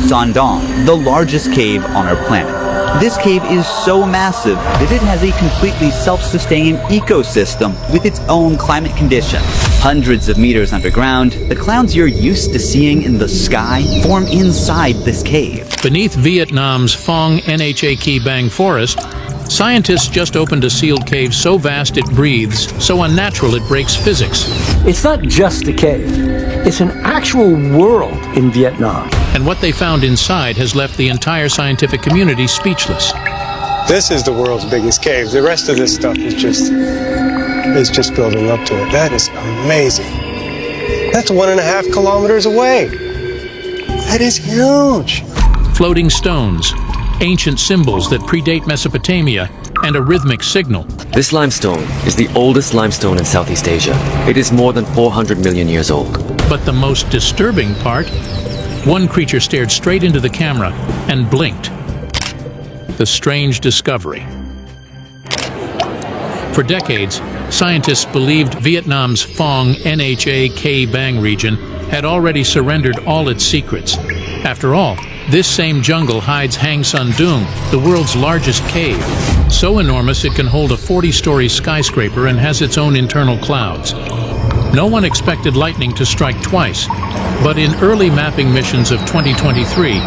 Dong, the largest cave on our planet. This cave is so massive that it has a completely self-sustaining ecosystem with its own climate conditions. Hundreds of meters underground, the clouds you're used to seeing in the sky form inside this cave. Beneath Vietnam's Phong Nha Bang forest, scientists just opened a sealed cave so vast it breathes, so unnatural it breaks physics. It's not just a cave. It's an actual world in Vietnam. And what they found inside has left the entire scientific community speechless. This is the world's biggest cave. The rest of this stuff is just building up to it. That is amazing. That's 1.5 kilometers away. That is huge. Floating stones, ancient symbols that predate Mesopotamia, and a rhythmic signal. This limestone is the oldest limestone in Southeast Asia. It is more than 400 million years old. But the most disturbing part, one creature stared straight into the camera and blinked. The strange discovery. For decades, scientists believed Vietnam's Phong Nha Bang region had already surrendered all its secrets. After all, this same jungle hides Hang Son Doong, the world's largest cave. So enormous it can hold a 40-story skyscraper and has its own internal clouds. No one expected lightning to strike twice, but in early mapping missions of 2023,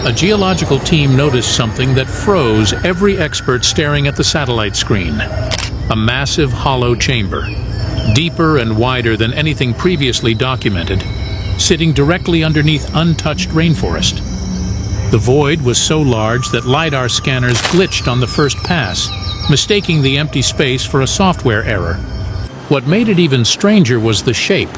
a geological team noticed something that froze every expert staring at the satellite screen. A massive hollow chamber, deeper and wider than anything previously documented, sitting directly underneath untouched rainforest. The void was so large that LiDAR scanners glitched on the first pass, mistaking the empty space for a software error. What made it even stranger was the shape.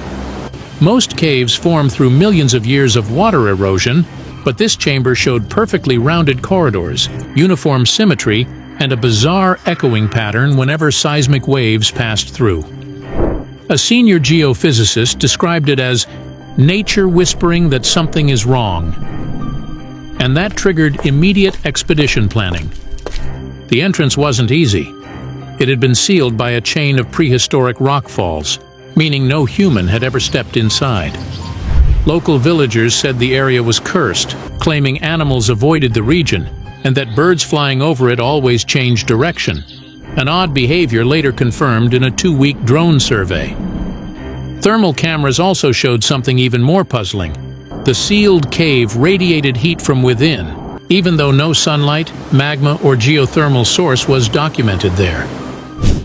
Most caves form through millions of years of water erosion, but this chamber showed perfectly rounded corridors, uniform symmetry, and a bizarre echoing pattern whenever seismic waves passed through. A senior geophysicist described it as nature whispering that something is wrong. And that triggered immediate expedition planning. The entrance wasn't easy. It had been sealed by a chain of prehistoric rock falls, meaning no human had ever stepped inside. Local villagers said the area was cursed, claiming animals avoided the region, and that birds flying over it always changed direction. An odd behavior later confirmed in a 2-week drone survey. Thermal cameras also showed something even more puzzling. The sealed cave radiated heat from within, even though no sunlight, magma, or geothermal source was documented there.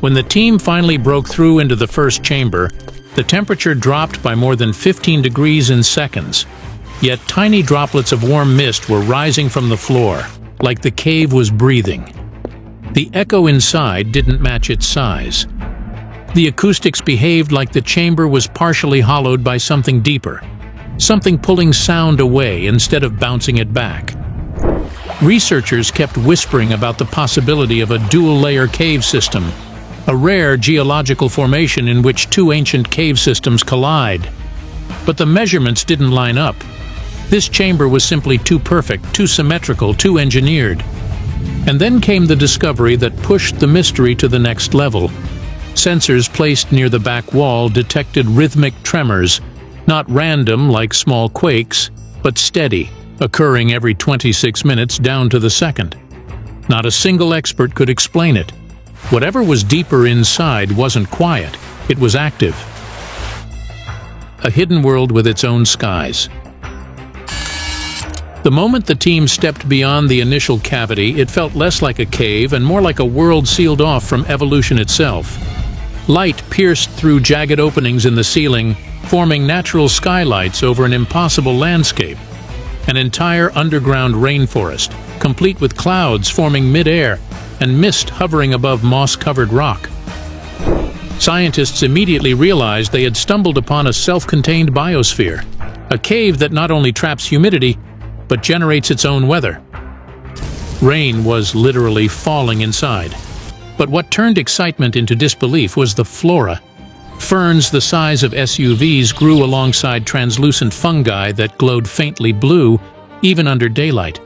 When the team finally broke through into the first chamber, the temperature dropped by more than 15 degrees in seconds. Yet tiny droplets of warm mist were rising from the floor, like the cave was breathing. The echo inside didn't match its size. The acoustics behaved like the chamber was partially hollowed by something deeper, something pulling sound away instead of bouncing it back. Researchers kept whispering about the possibility of a dual-layer cave system, a rare geological formation in which two ancient cave systems collide. But the measurements didn't line up. This chamber was simply too perfect, too symmetrical, too engineered. And then came the discovery that pushed the mystery to the next level. Sensors placed near the back wall detected rhythmic tremors, not random like small quakes, but steady, occurring every 26 minutes down to the second. Not a single expert could explain it. Whatever was deeper inside wasn't quiet, it was active. A hidden world with its own skies. The moment the team stepped beyond the initial cavity, it felt less like a cave and more like a world sealed off from evolution itself. Light pierced through jagged openings in the ceiling, forming natural skylights over an impossible landscape. An entire underground rainforest, complete with clouds forming mid-air and mist hovering above moss-covered rock. Scientists immediately realized they had stumbled upon a self-contained biosphere, a cave that not only traps humidity, but generates its own weather. Rain was literally falling inside. But what turned excitement into disbelief was the flora. Ferns the size of SUVs grew alongside translucent fungi that glowed faintly blue, even under daylight.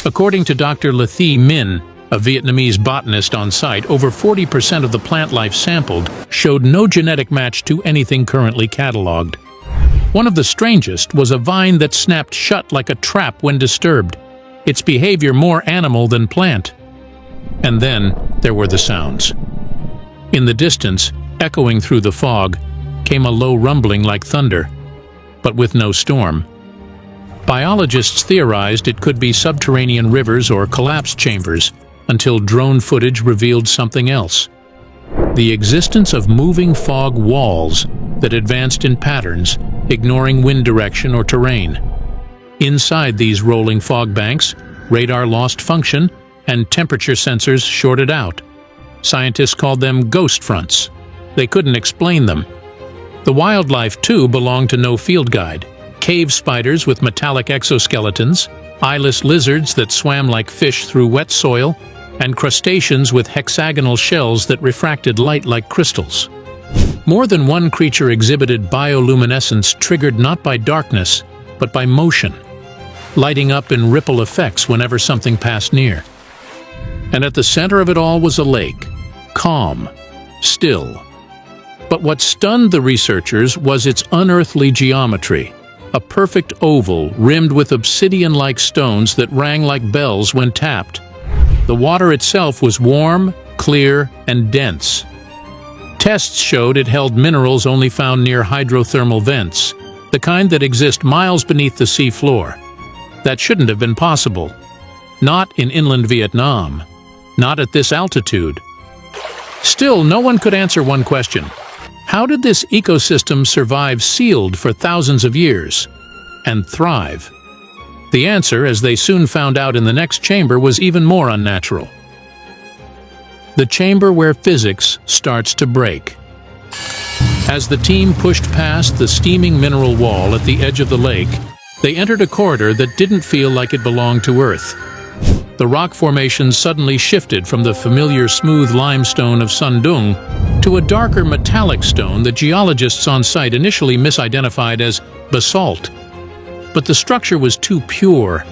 According to Dr. Le Thi Minh, a Vietnamese botanist on site, over 40% of the plant life sampled showed no genetic match to anything currently cataloged. One of the strangest was a vine that snapped shut like a trap when disturbed, its behavior more animal than plant. And then there were the sounds. In the distance, echoing through the fog, came a low rumbling like thunder, but with no storm. Biologists theorized it could be subterranean rivers or collapsed chambers, until drone footage revealed something else. The existence of moving fog walls that advanced in patterns, ignoring wind direction or terrain. Inside these rolling fog banks, radar lost function and temperature sensors shorted out. Scientists called them ghost fronts. They couldn't explain them. The wildlife, too, belonged to no field guide. Cave spiders with metallic exoskeletons, eyeless lizards that swam like fish through wet soil, and crustaceans with hexagonal shells that refracted light like crystals. More than one creature exhibited bioluminescence triggered not by darkness, but by motion, lighting up in ripple effects whenever something passed near. And at the center of it all was a lake, calm, still. But what stunned the researchers was its unearthly geometry, a perfect oval rimmed with obsidian-like stones that rang like bells when tapped. The water itself was warm, clear, and dense. Tests showed it held minerals only found near hydrothermal vents, the kind that exist miles beneath the sea floor. That shouldn't have been possible. Not in inland Vietnam. Not at this altitude. Still, no one could answer one question. How did this ecosystem survive sealed for thousands of years and thrive? The answer, as they soon found out in the next chamber, was even more unnatural. The chamber where physics starts to break. As the team pushed past the steaming mineral wall at the edge of the lake, they entered a corridor that didn't feel like it belonged to Earth. The rock formations suddenly shifted from the familiar smooth limestone of Sundung to a darker metallic stone that geologists on site initially misidentified as basalt. But the structure was too pure,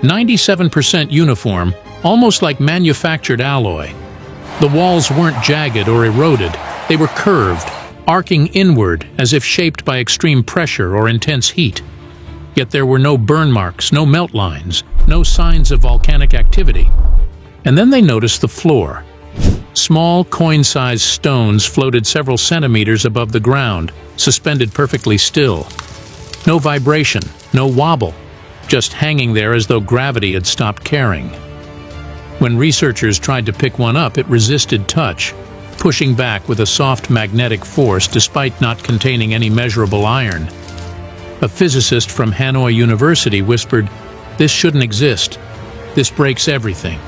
97% uniform, almost like manufactured alloy. The walls weren't jagged or eroded, they were curved, arcing inward as if shaped by extreme pressure or intense heat. Yet there were no burn marks, no melt lines, no signs of volcanic activity. And then they noticed the floor. Small, coin-sized stones floated several centimeters above the ground, suspended perfectly still. No vibration, no wobble, just hanging there as though gravity had stopped caring. When researchers tried to pick one up, it resisted touch, pushing back with a soft magnetic force despite not containing any measurable iron. A physicist from Hanoi University whispered, "This shouldn't exist. This breaks everything."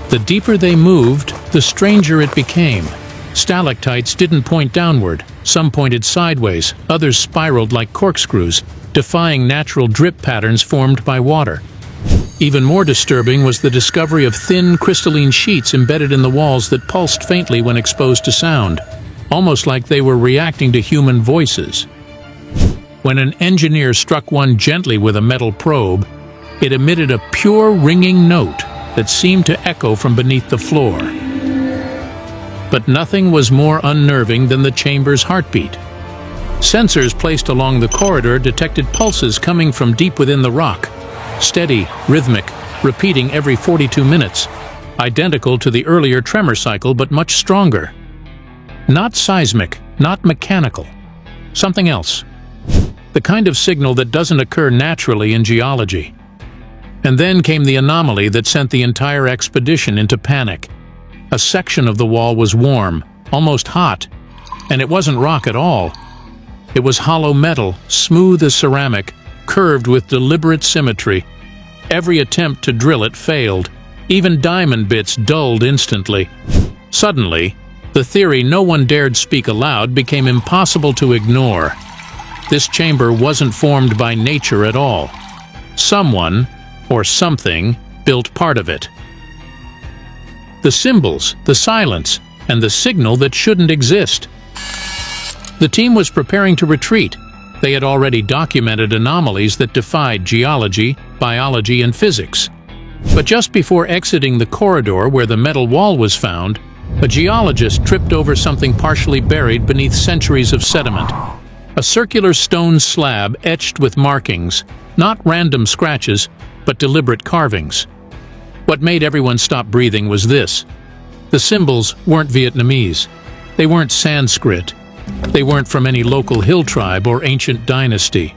The deeper they moved, the stranger it became. Stalactites didn't point downward. Some pointed sideways, others spiraled like corkscrews, defying natural drip patterns formed by water. Even more disturbing was the discovery of thin, crystalline sheets embedded in the walls that pulsed faintly when exposed to sound, almost like they were reacting to human voices. When an engineer struck one gently with a metal probe, it emitted a pure ringing note that seemed to echo from beneath the floor. But nothing was more unnerving than the chamber's heartbeat. Sensors placed along the corridor detected pulses coming from deep within the rock, steady, rhythmic, repeating every 42 minutes, identical to the earlier tremor cycle but much stronger. Not seismic, not mechanical, something else. The kind of signal that doesn't occur naturally in geology. And then came the anomaly that sent the entire expedition into panic. A section of the wall was warm, almost hot, and it wasn't rock at all. It was hollow metal, smooth as ceramic, curved with deliberate symmetry. Every attempt to drill it failed. Even diamond bits dulled instantly. Suddenly, the theory no one dared speak aloud became impossible to ignore. This chamber wasn't formed by nature at all. Someone, or something, built part of it. The symbols, the silence, and the signal that shouldn't exist. The team was preparing to retreat. They had already documented anomalies that defied geology, biology, and physics. But just before exiting the corridor where the metal wall was found, a geologist tripped over something partially buried beneath centuries of sediment. A circular stone slab etched with markings, not random scratches, but deliberate carvings. What made everyone stop breathing was this. The symbols weren't Vietnamese. They weren't Sanskrit. They weren't from any local hill tribe or ancient dynasty.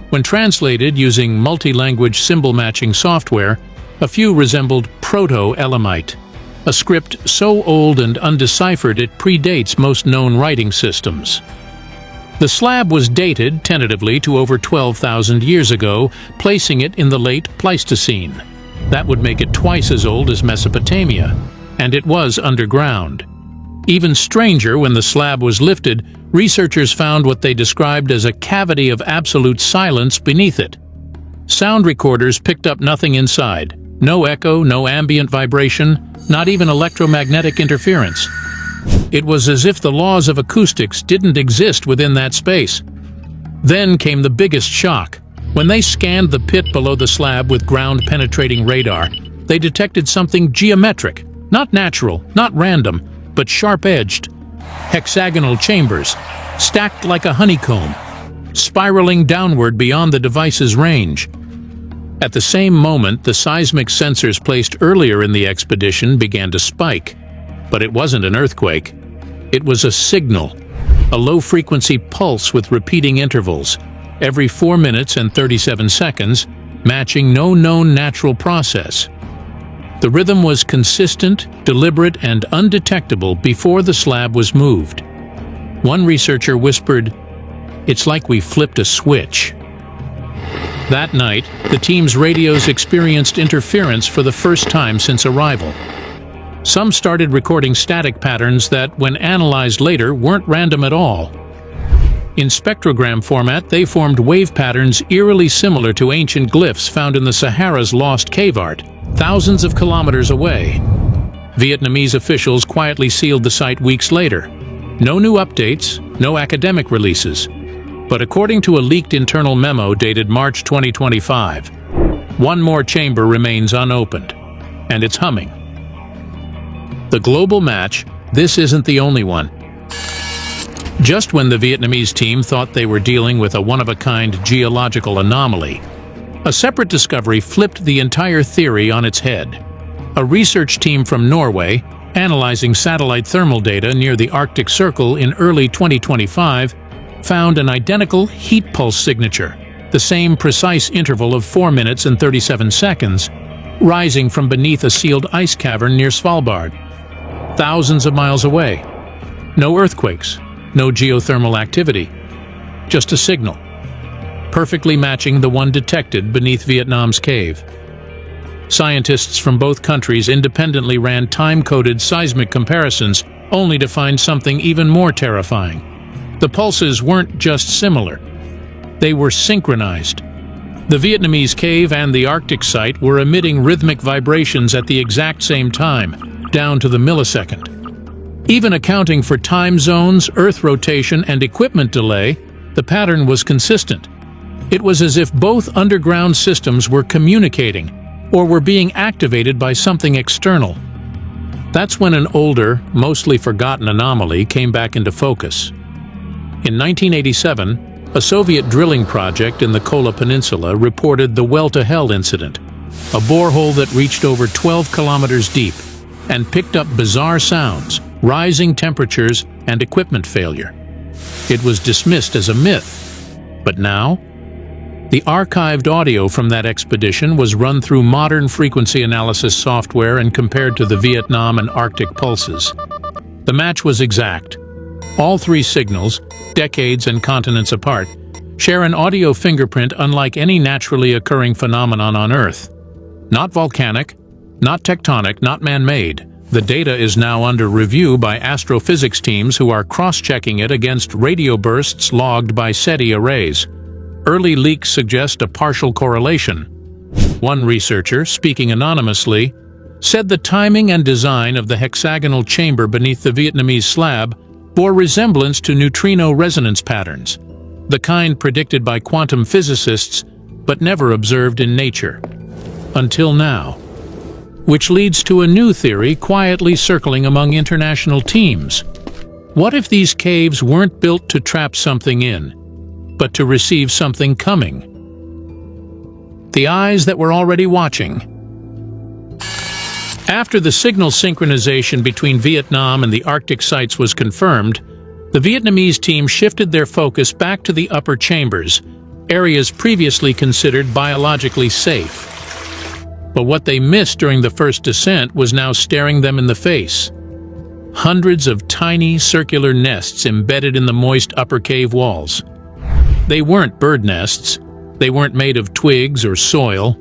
When translated using multi-language symbol-matching software, a few resembled Proto-Elamite, a script so old and undeciphered it predates most known writing systems. The slab was dated, tentatively, to over 12,000 years ago, placing it in the late Pleistocene. That would make it twice as old as Mesopotamia, and it was underground. Even stranger, when the slab was lifted, researchers found what they described as a cavity of absolute silence beneath it. Sound recorders picked up nothing inside. No echo, no ambient vibration, not even electromagnetic interference. It was as if the laws of acoustics didn't exist within that space. Then came the biggest shock. When they scanned the pit below the slab with ground-penetrating radar, they detected something geometric, not natural, not random, but sharp-edged. Hexagonal chambers, stacked like a honeycomb, spiraling downward beyond the device's range. At the same moment, the seismic sensors placed earlier in the expedition began to spike. But it wasn't an earthquake. It was a signal, a low-frequency pulse with repeating intervals, every 4 minutes and 37 seconds, matching no known natural process. The rhythm was consistent, deliberate, and undetectable before the slab was moved. One researcher whispered, "It's like we flipped a switch." That night, the team's radios experienced interference for the first time since arrival. Some started recording static patterns that, when analyzed later, weren't random at all. In spectrogram format, they formed wave patterns eerily similar to ancient glyphs found in the Sahara's lost cave art, thousands of kilometers away. Vietnamese officials quietly sealed the site weeks later. No new updates, no academic releases. But according to a leaked internal memo dated March 2025, one more chamber remains unopened, and it's humming. The global match, this isn't the only one. Just when the Vietnamese team thought they were dealing with a one-of-a-kind geological anomaly, a separate discovery flipped the entire theory on its head. A research team from Norway, analyzing satellite thermal data near the Arctic Circle in early 2025, found an identical heat pulse signature, the same precise interval of 4 minutes and 37 seconds, rising from beneath a sealed ice cavern near Svalbard, thousands of miles away. No earthquakes, no geothermal activity, just a signal, perfectly matching the one detected beneath Vietnam's cave. Scientists from both countries independently ran time-coded seismic comparisons, only to find something even more terrifying. The pulses weren't just similar, they were synchronized. The Vietnamese cave and the Arctic site were emitting rhythmic vibrations at the exact same time, down to the millisecond. Even accounting for time zones, Earth rotation, and equipment delay, the pattern was consistent. It was as if both underground systems were communicating, or were being activated by something external. That's when an older, mostly forgotten anomaly came back into focus. In 1987, a Soviet drilling project in the Kola Peninsula reported the Well-to-Hell incident, a borehole that reached over 12 kilometers deep and picked up bizarre sounds, rising temperatures, and equipment failure. It was dismissed as a myth, but now, the archived audio from that expedition was run through modern frequency analysis software and compared to the Vietnam and Arctic pulses. The match was exact. All three signals, decades and continents apart, share an audio fingerprint unlike any naturally occurring phenomenon on Earth. Not volcanic, not tectonic, not man-made. The data is now under review by astrophysics teams who are cross-checking it against radio bursts logged by SETI arrays. Early leaks suggest a partial correlation. One researcher, speaking anonymously, said the timing and design of the hexagonal chamber beneath the Vietnamese slab bore resemblance to neutrino resonance patterns, the kind predicted by quantum physicists but never observed in nature. Until now. Which leads to a new theory quietly circling among international teams. What if these caves weren't built to trap something in, but to receive something coming. The eyes that were already watching. After the signal synchronization between Vietnam and the Arctic sites was confirmed, the Vietnamese team shifted their focus back to the upper chambers, areas previously considered biologically safe. But what they missed during the first descent was now staring them in the face. Hundreds of tiny circular nests embedded in the moist upper cave walls. They weren't bird nests. They weren't made of twigs or soil.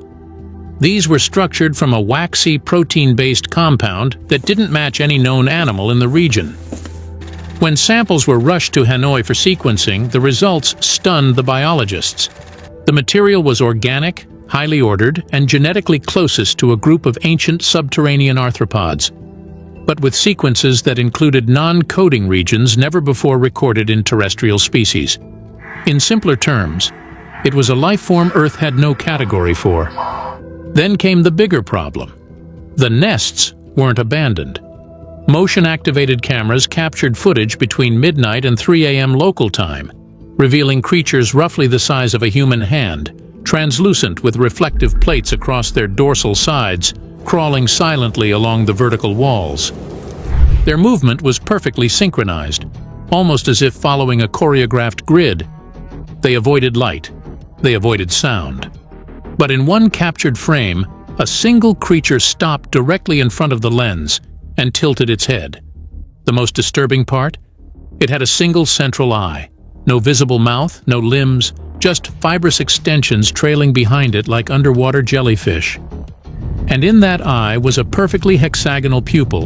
These were structured from a waxy, protein-based compound that didn't match any known animal in the region. When samples were rushed to Hanoi for sequencing, the results stunned the biologists. The material was organic, highly ordered, and genetically closest to a group of ancient subterranean arthropods, but with sequences that included non-coding regions never before recorded in terrestrial species. In simpler terms, it was a life form Earth had no category for. Then came the bigger problem. The nests weren't abandoned. Motion-activated cameras captured footage between midnight and 3 a.m. local time, revealing creatures roughly the size of a human hand, translucent with reflective plates across their dorsal sides, crawling silently along the vertical walls. Their movement was perfectly synchronized, almost as if following a choreographed grid. They avoided light. They avoided sound. But in one captured frame, a single creature stopped directly in front of the lens and tilted its head. The most disturbing part? It had a single central eye. No visible mouth, no limbs, just fibrous extensions trailing behind it like underwater jellyfish. And in that eye was a perfectly hexagonal pupil,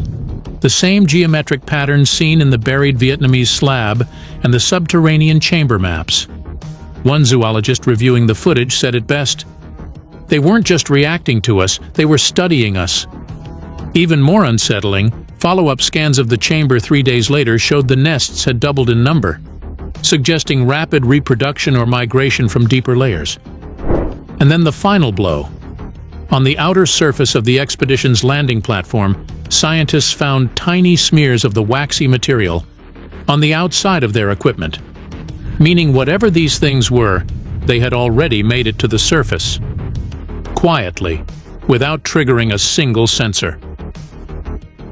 the same geometric pattern seen in the buried Vietnamese slab and the subterranean chamber maps. One zoologist reviewing the footage said it best, "They weren't just reacting to us, they were studying us." Even more unsettling, follow-up scans of the chamber 3 days later showed the nests had doubled in number, suggesting rapid reproduction or migration from deeper layers. And then the final blow. On the outer surface of the expedition's landing platform, scientists found tiny smears of the waxy material on the outside of their equipment, meaning whatever these things were, they had already made it to the surface. Quietly, without triggering a single sensor.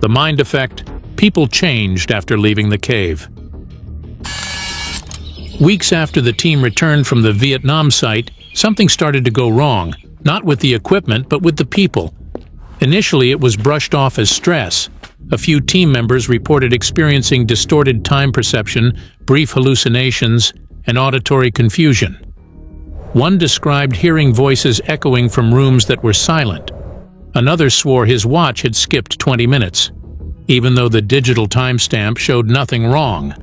The mind effect, people changed after leaving the cave. Weeks after the team returned from the Vietnam site, something started to go wrong, not with the equipment, but with the people. Initially, it was brushed off as stress. A few team members reported experiencing distorted time perception, brief hallucinations, and auditory confusion. One described hearing voices echoing from rooms that were silent. Another swore his watch had skipped 20 minutes, even though the digital timestamp showed nothing wrong.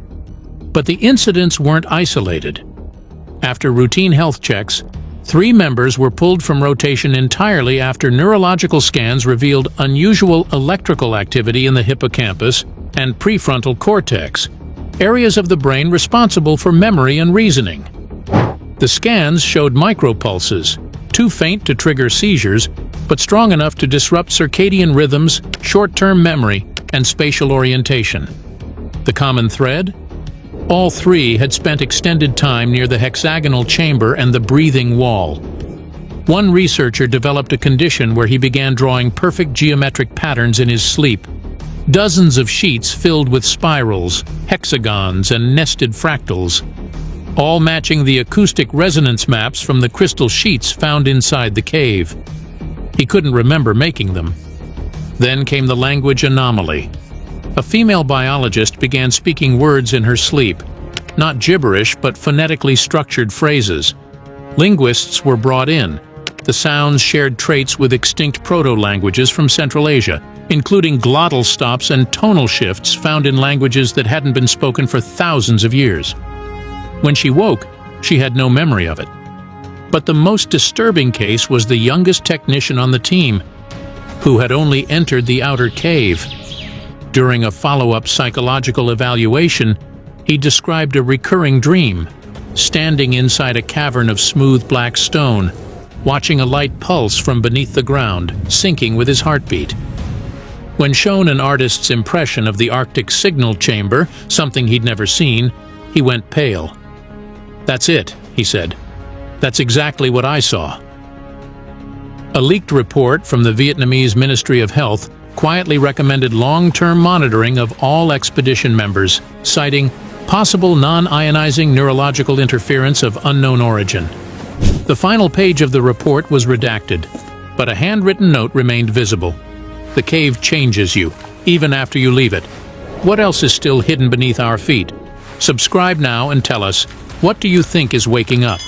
But the incidents weren't isolated. After routine health checks, 3 members were pulled from rotation entirely after neurological scans revealed unusual electrical activity in the hippocampus and prefrontal cortex, areas of the brain responsible for memory and reasoning. The scans showed micropulses, too faint to trigger seizures, but strong enough to disrupt circadian rhythms, short-term memory, and spatial orientation. The common thread? All 3 had spent extended time near the hexagonal chamber and the breathing wall. One researcher developed a condition where he began drawing perfect geometric patterns in his sleep. Dozens of sheets filled with spirals, hexagons, and nested fractals, all matching the acoustic resonance maps from the crystal sheets found inside the cave. He couldn't remember making them. Then came the language anomaly. A female biologist began speaking words in her sleep, not gibberish but phonetically structured phrases. Linguists were brought in. The sounds shared traits with extinct proto-languages from Central Asia, including glottal stops and tonal shifts found in languages that hadn't been spoken for thousands of years. When she woke, she had no memory of it. But the most disturbing case was the youngest technician on the team, who had only entered the outer cave. During a follow-up psychological evaluation, he described a recurring dream, standing inside a cavern of smooth black stone, watching a light pulse from beneath the ground, syncing with his heartbeat. When shown an artist's impression of the Arctic signal chamber, something he'd never seen, he went pale. "That's it," he said. That's exactly what I saw. A leaked report from the Vietnamese Ministry of Health quietly recommended long-term monitoring of all expedition members, citing possible non-ionizing neurological interference of unknown origin. The final page of the report was redacted, but a handwritten note remained visible. The cave changes you, even after you leave it. What else is still hidden beneath our feet? Subscribe now and tell us, what do you think is waking up?